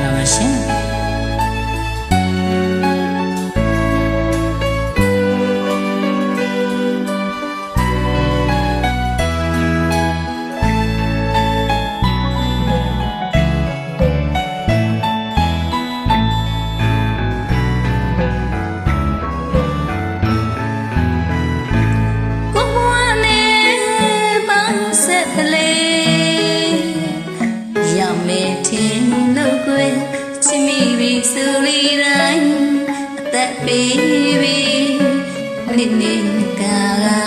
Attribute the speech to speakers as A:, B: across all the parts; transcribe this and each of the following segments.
A: ပါပါရှင်baby nini kaga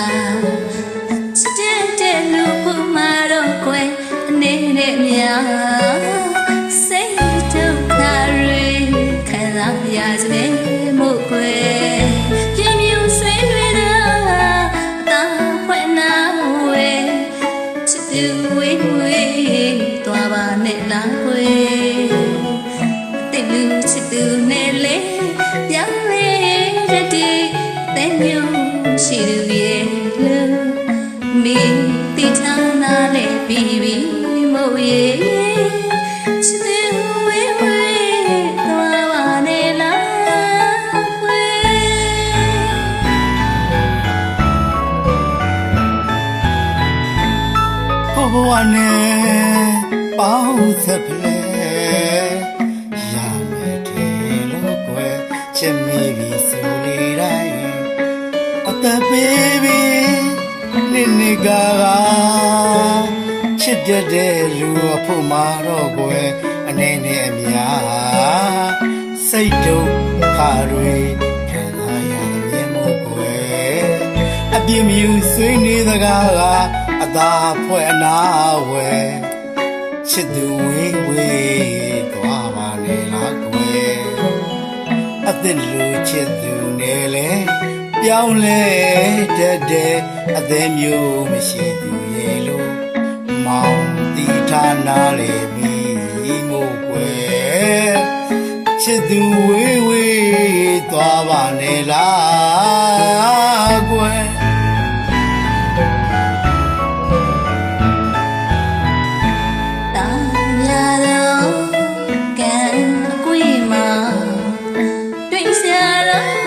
A: chete lu pumaro kwe nene mya say to carry khala ya jwe mo kwe yimyu sway lwe da ta phwe na we chitu we we twa ba ne la kwe tilu chitu ne le yang she do be me titana le baby mo ye she do we twa ne la we
B: ko wane pau se ple ya me de lo kwe che mi bi su li dai the baby nini gaga chit de lu phu ma ro kwe ane ne amya sai to kha rwe khan tha ya mye mo kwe a pyin myu swing ni da ga a tha phwe ana we chit tu we we twa ba ne la kwe a tin lu chit tu ne leပြောင်းလဲတဲ့အသေးမျိုးမရှိသူရဲ့လို့မောင်တီထားနာလေမိမို့ွယ်ချစ်သူဝေးဝေးသွားပါနဲ့လားကွယ်
A: တာညာတော့ကံအကွေးမှာတွေ့စရာတော့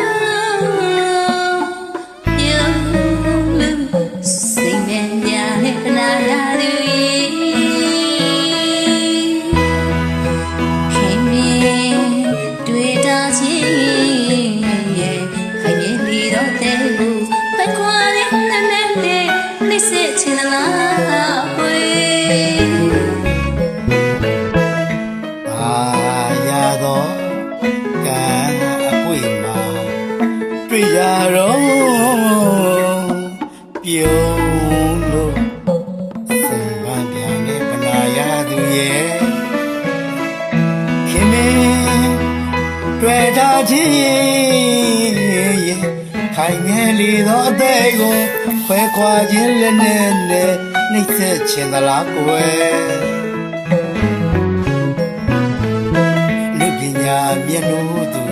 B: တွေ့ရတော့ပြုံးလို့စိတ်ပန်းပြန်နဲ့ပနာရသူရဲ့ခင်မင်းတွေ့တာချင်းရဲ့ခိုင်ငယ်လေသောအသေးကိုခွဲခွာခြင်းလည်းနဲ့နှိမ့်ဆက်ချင်သလားကွယ်လူပညာမျက်နှာသူ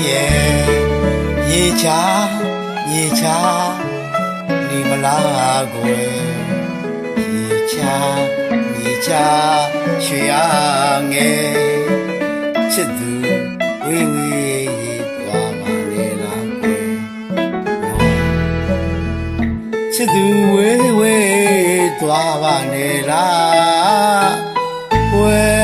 B: ရဲ့ရေချနေမလားကွယ်ရေချရွှေအားငယ်ချစ်သူဝေးဝေးသွားပါလေလားကွယ်ချစ်သူဝေးဝေးသွားပါလေလားကွယ်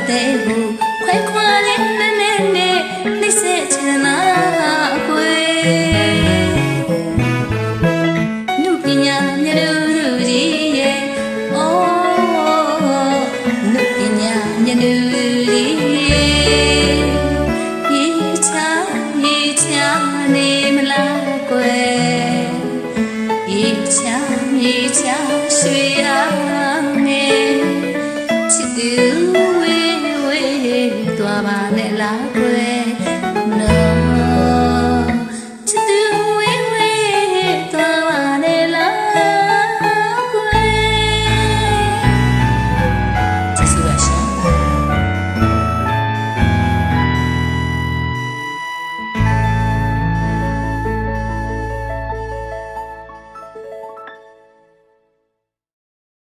A: သေးဘူးခွဲခွာလေးနဲ့နဲ့နှိမ့်ဆက်ချင်လာကွယ်နုပညာမျက်လူလူကြီးရဲ့အိုးနုပညာမျက်လူကြီးရေးချနေမလားကွယ်ရေးချရွှေအောင်နဲ့ချစ်သူဝေးသွားပါနဲ့လားကွယ်